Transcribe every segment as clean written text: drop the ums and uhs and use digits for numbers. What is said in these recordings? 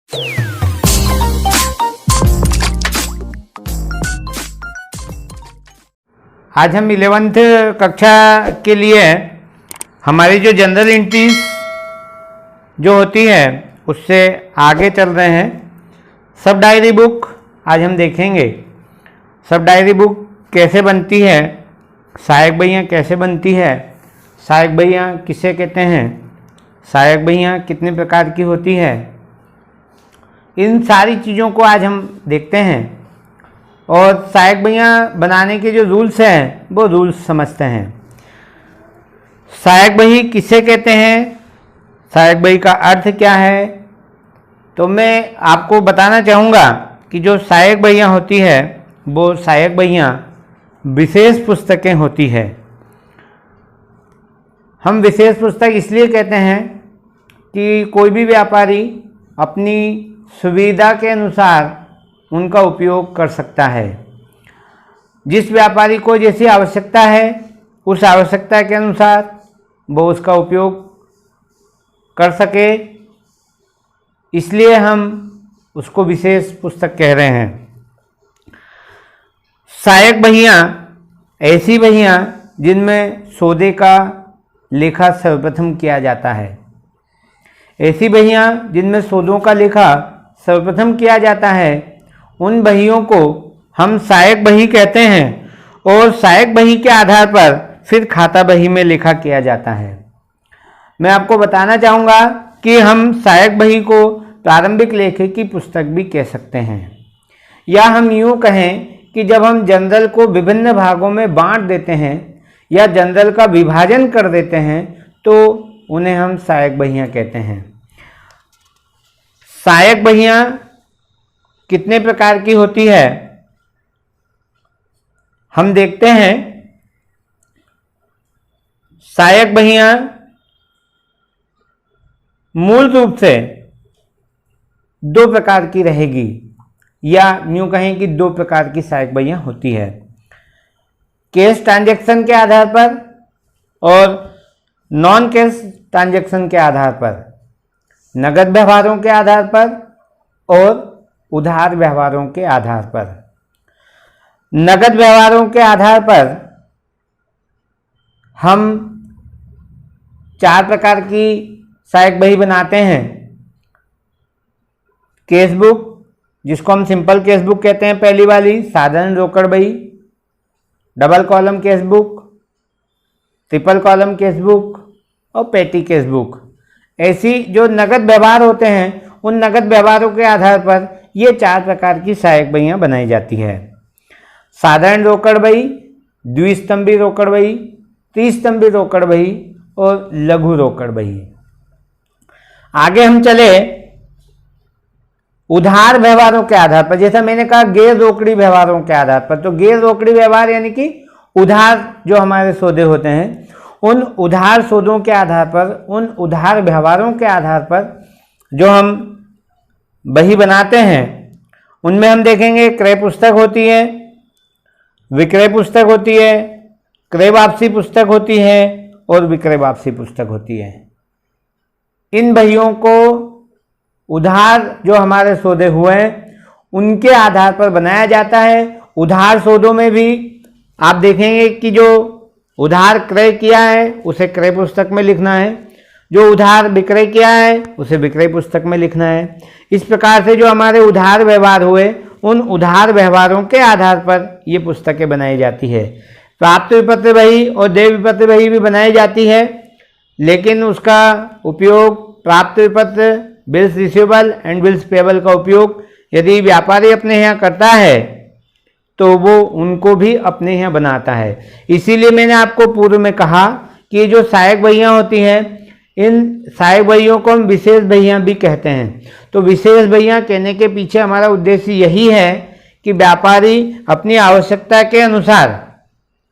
आज हम 11th कक्षा के लिए हमारी जो जनरल एंट्रीज जो होती है उससे आगे चल रहे हैं। सब डायरी बुक आज हम देखेंगे। सब डायरी बुक कैसे बनती है, सहायक बहियाँ कैसे बनती है, सहायक बहियाँ किसे कहते हैं, सहायक बहियाँ कितने प्रकार की होती है, इन सारी चीज़ों को आज हम देखते हैं और सहायक बहियाँ बनाने के जो रूल्स हैं वो रूल्स समझते हैं। सहायक बही किसे कहते हैं, सहायक बही का अर्थ क्या है, तो मैं आपको बताना चाहूँगा कि जो सहायक बहियाँ होती है वो सहायक बहियाँ विशेष पुस्तकें होती है। हम विशेष पुस्तक इसलिए कहते हैं कि कोई भी व्यापारी अपनी सुविधा के अनुसार उनका उपयोग कर सकता है। जिस व्यापारी को जैसी आवश्यकता है उस आवश्यकता के अनुसार वो उसका उपयोग कर सके, इसलिए हम उसको विशेष पुस्तक कह रहे हैं। सहायक बहियाँ ऐसी बहियाँ जिनमें सौदे का लेखा सर्वप्रथम किया जाता है। ऐसी बहियाँ जिनमें सौदों का लेखा सर्वप्रथम किया जाता है उन बहियों को हम सहायक बही कहते हैं और सहायक बही के आधार पर फिर खाता बही में लेखा किया जाता है। मैं आपको बताना चाहूँगा कि हम सहायक बही को प्रारंभिक लेखे की पुस्तक भी कह सकते हैं, या हम यूँ कहें कि जब हम जनरल को विभिन्न भागों में बांट देते हैं या जनरल का विभाजन कर देते हैं तो उन्हें हम सहायक बहियाँ कहते हैं। सहायक बहियाँ कितने प्रकार की होती है हम देखते हैं। सहायक बहियाँ मूल रूप से दो प्रकार की रहेगी, या यूँ कहें कि दो प्रकार की सहायक बहियाँ होती है। कैश ट्रांजैक्शन के आधार पर और नॉन कैश ट्रांजैक्शन के आधार पर, नगद व्यवहारों के आधार पर और उधार व्यवहारों के आधार पर। नगद व्यवहारों के आधार पर हम चार प्रकार की सहायक बही बनाते हैं। कैश बुक, जिसको हम सिंपल कैश बुक कहते हैं, पहली वाली साधारण रोकड़ बही, double column cash book, triple column cash book और पेटी कैश बुक। ऐसी जो नगद व्यवहार होते हैं उन नगद व्यवहारों के आधार पर ये चार प्रकार की सहायक बहियाँ बनाई जाती है। साधारण रोकड़ बही, द्विस्तंभी रोकड़ बही, त्रिस्तंभी रोकड़ बही और लघु रोकड़ बही। आगे हम चले उधार व्यवहारों के आधार पर, जैसा मैंने कहा गैर रोकड़ी व्यवहारों के आधार पर, तो गैर रोकड़ी व्यवहार यानी कि उधार जो हमारे सौदे होते हैं उन उधार सौदों के आधार पर, उन उधार व्यवहारों के आधार पर जो हम बही बनाते हैं उनमें हम देखेंगे क्रय पुस्तक होती है, विक्रय पुस्तक होती है, क्रय वापसी पुस्तक होती है और विक्रय वापसी पुस्तक होती है। इन बहियों को उधार जो हमारे सौदे हुए हैं उनके आधार पर बनाया जाता है। उधार सौदों में भी आप देखेंगे कि जो उधार क्रय किया है उसे क्रय पुस्तक में लिखना है, जो उधार विक्रय किया है उसे विक्रय पुस्तक में लिखना है। इस प्रकार से जो हमारे उधार व्यवहार हुए उन उधार व्यवहारों के आधार पर ये पुस्तकें बनाई जाती है। प्राप्त विपत्र बही और देय विपत्र बही भी बनाई जाती है, लेकिन उसका उपयोग प्राप्त विपत्र, bills receivable and bills payable का उपयोग यदि व्यापारी अपने यहाँ करता है तो वो उनको भी अपने यहाँ बनाता है। इसीलिए मैंने आपको पूर्व में कहा कि जो सहायक बहियाँ होती हैं इन सहायक बहियों को हम विशेष बहियाँ भी कहते हैं। तो विशेष बहियाँ कहने के पीछे हमारा उद्देश्य यही है कि व्यापारी अपनी आवश्यकता के अनुसार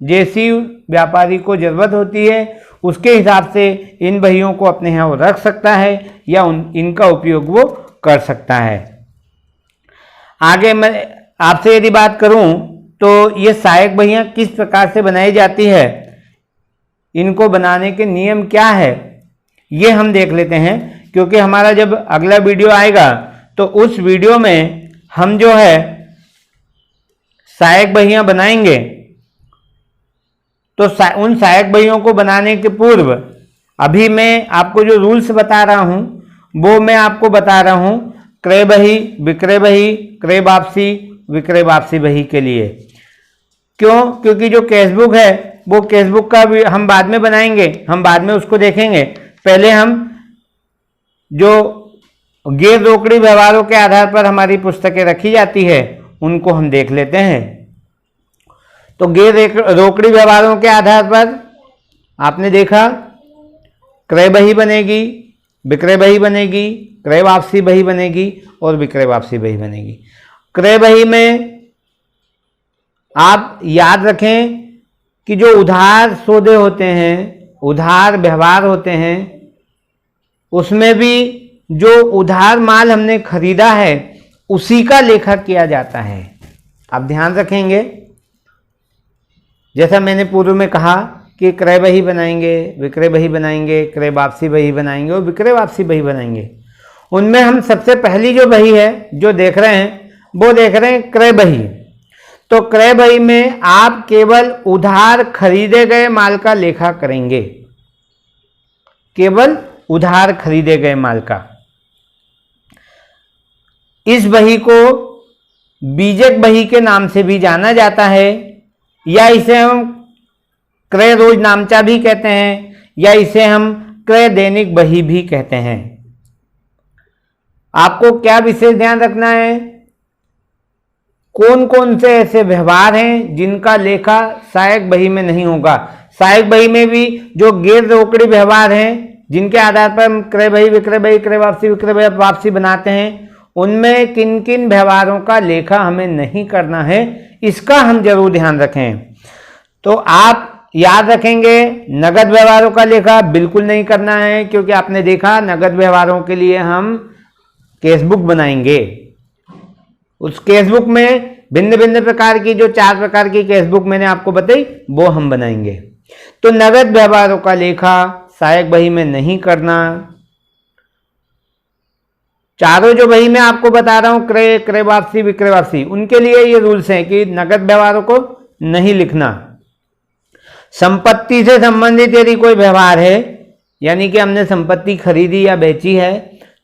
जैसी व्यापारी को ज़रूरत होती है उसके हिसाब से इन बहियों को अपने यहाँ वो रख सकता है या इनका उपयोग वो कर सकता है। आगे मैं आपसे यदि बात करूं तो ये सहायक बहियाँ किस प्रकार से बनाई जाती है, इनको बनाने के नियम क्या है, ये हम देख लेते हैं। क्योंकि हमारा जब अगला वीडियो आएगा तो उस वीडियो में हम जो है सहायक बहियां बनाएंगे। तो उन सहायक बहियों को बनाने के पूर्व अभी मैं आपको जो रूल्स बता रहा हूं वो मैं आपको बता रहा हूं क्रय बही, विक्रय बही, क्रय वापसी, विक्रय वापसी बही के लिए। क्यों? क्योंकि जो कैशबुक है वो कैशबुक का भी हम बाद में बनाएंगे, हम बाद में उसको देखेंगे। पहले हम जो गैर रोकड़ी व्यवहारों के आधार पर हमारी पुस्तकें रखी जाती है उनको हम देख लेते हैं। तो गैर रोकड़ी व्यवहारों के आधार पर आपने देखा क्रय बही बनेगी, विक्रय बही बनेगी, क्रय वापसी बही बनेगी और विक्रय वापसी बही बनेगी। क्रय बही में आप याद रखें कि जो उधार सौदे होते हैं, उधार व्यवहार होते हैं, उसमें भी जो उधार माल हमने खरीदा है उसी का लेखा किया जाता है। आप ध्यान रखेंगे, जैसा मैंने पूर्व में कहा कि क्रय बही बनाएंगे, विक्रय बही बनाएंगे, क्रय वापसी बही बनाएंगे और विक्रय वापसी बही बनाएंगे। उनमें हम सबसे पहली जो बही है जो देख रहे हैं वो देख रहे हैं क्रय बही। तो क्रय बही में आप केवल उधार खरीदे गए माल का लेखा करेंगे, केवल उधार खरीदे गए माल का। इस बही को बीजक बही के नाम से भी जाना जाता है, या इसे हम क्रय रोज नामचा भी कहते हैं, या इसे हम क्रय दैनिक बही भी कहते हैं। आपको क्या विशेष ध्यान रखना है, कौन कौन से ऐसे व्यवहार हैं जिनका लेखा सहायक बही में नहीं होगा। सहायक बही में भी जो गैर रोकड़ी व्यवहार हैं जिनके आधार पर हम क्रय बही, विक्रय बही, क्रय वापसी, विक्रय वापसी बनाते हैं, उनमें किन किन व्यवहारों का लेखा हमें नहीं करना है, इसका हम जरूर ध्यान रखें। तो आप याद रखेंगे नगद व्यवहारों का लेखा बिल्कुल नहीं करना है, क्योंकि आपने देखा नगद व्यवहारों के लिए हम कैशबुक बनाएंगे। उस कैशबुक में भिन्न भिन्न प्रकार की जो 4 प्रकार की कैशबुक मैंने आपको बताई वो हम बनाएंगे। तो नगद व्यवहारों का लेखा सहायक बही में नहीं करना। चारों जो बही मैं आपको बता रहा हूं क्रय, क्रय वापसी, विक्रय वापसी, उनके लिए ये रूल्स हैं कि नगद व्यवहारों को नहीं लिखना। संपत्ति से संबंधित यदि कोई व्यवहार है, यानी कि हमने संपत्ति खरीदी या बेची है,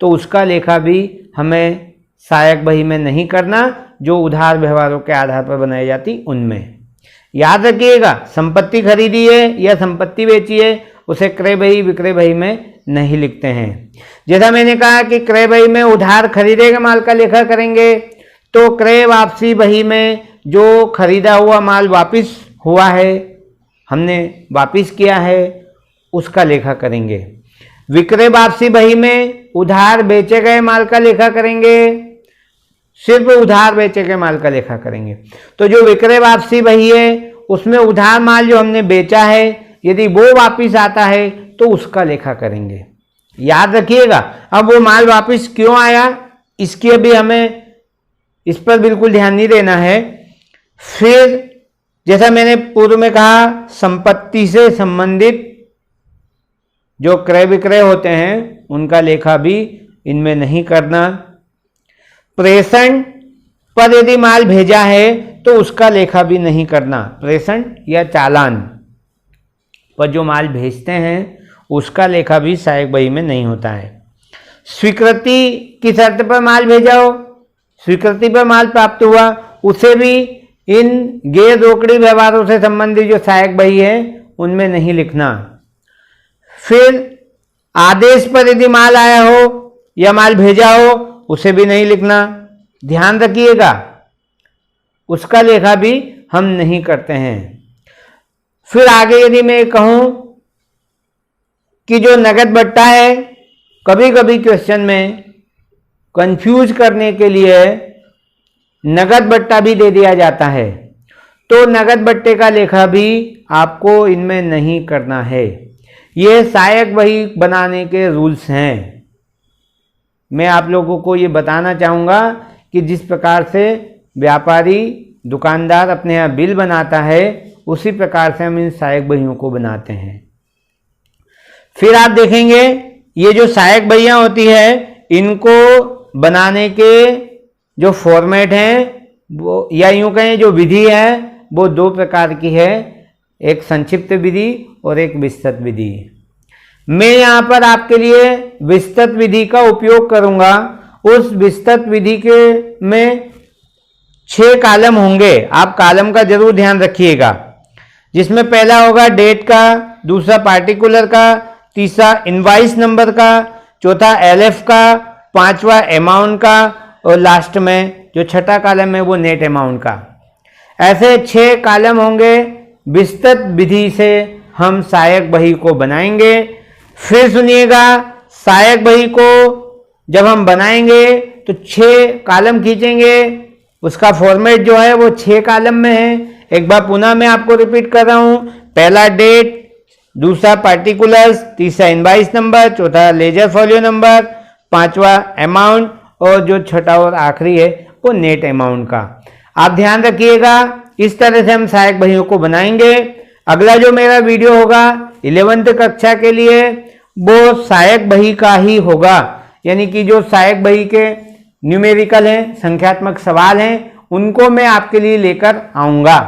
तो उसका लेखा भी हमें सहायक बही में नहीं करना, जो उधार व्यवहारों के आधार पर बनाई जाती उनमें। याद रखिएगा, संपत्ति खरीदी है या संपत्ति बेची है उसे क्रय बही, विक्रय बही में नहीं लिखते हैं। जैसा मैंने कहा कि क्रय बही में उधार खरीदे गए माल का लेखा करेंगे, तो क्रय वापसी बही में जो खरीदा हुआ माल वापस हुआ है, हमने वापस किया है, उसका लेखा करेंगे। विक्रय वापसी बही में उधार बेचे गए माल का लेखा करेंगे, सिर्फ उधार बेचे गए माल का लेखा करेंगे। तो जो विक्रय वापसी बही है उसमें उधार माल जो हमने बेचा है यदि वो वापस आता है तो उसका लेखा करेंगे। याद रखिएगा, अब वो माल वापस क्यों आया इसकी अभी हमें इस पर बिल्कुल ध्यान नहीं देना है। फिर जैसा मैंने पूर्व में कहा, संपत्ति से संबंधित जो क्रय विक्रय होते हैं उनका लेखा भी इनमें नहीं करना। प्रेषण पर यदि माल भेजा है तो उसका लेखा भी नहीं करना। प्रेषण या चालान पर जो माल भेजते हैं उसका लेखा भी सहायक बही में नहीं होता है। स्वीकृति की शर्त पर माल भेजा हो, स्वीकृति पर माल प्राप्त हुआ, उसे भी इन गैर रोकड़ी व्यवहारों से संबंधित जो सहायक बही है उनमें नहीं लिखना। फिर आदेश पर यदि माल आया हो या माल भेजा हो उसे भी नहीं लिखना। ध्यान रखिएगा, उसका लेखा भी हम नहीं करते हैं। फिर आगे यदि मैं कहूं कि जो नगद बट्टा है, कभी कभी क्वेश्चन में कंफ्यूज करने के लिए नगद बट्टा भी दे दिया जाता है, तो नगद बट्टे का लेखा भी आपको इनमें नहीं करना है। ये सहायक बही बनाने के रूल्स हैं। मैं आप लोगों को ये बताना चाहूँगा कि जिस प्रकार से व्यापारी दुकानदार अपने यहाँ बिल बनाता है उसी प्रकार से हम इन सहायक बहियों को बनाते हैं। फिर आप देखेंगे ये जो सहायक बहियाँ होती है इनको बनाने के जो फॉर्मेट हैं वो, या यूं कहें जो विधि है, वो दो प्रकार की है, एक संक्षिप्त विधि और एक विस्तृत विधि। मैं यहाँ पर आपके लिए विस्तृत विधि का उपयोग करूंगा। उस विस्तृत विधि के में 6 कॉलम होंगे, आप कॉलम का जरूर ध्यान रखिएगा, जिसमें पहला होगा डेट का, दूसरा पार्टिकुलर का, तीसरा इनवॉइस नंबर का, चौथा एलएफ का, पांचवा अमाउंट का और लास्ट में जो छठा कॉलम है वो नेट अमाउंट का। ऐसे 6 कॉलम होंगे। विस्तृत विधि से हम सहायक बही को बनाएंगे। फिर सुनिएगा, सहायक बही को जब हम बनाएंगे तो 6 कॉलम खींचेंगे। उसका फॉर्मेट जो है वो 6 कॉलम में है। एक बार पुनः मैं आपको रिपीट कर रहा हूं, पहला डेट, दूसरा पार्टिकुलर्स, तीसरा इनवॉइस नंबर, चौथा लेजर फॉलियो नंबर, पांचवा अमाउंट और जो छठा और आखिरी है वो नेट अमाउंट का। आप ध्यान रखिएगा, इस तरह से हम सहायक बहियों को बनाएंगे। अगला जो मेरा वीडियो होगा 11वीं कक्षा के लिए वो सहायक बही का ही होगा, यानी कि जो सहायक बही के न्यूमेरिकल हैं, संख्यात्मक सवाल हैं, उनको मैं आपके लिए लेकर आऊंगा।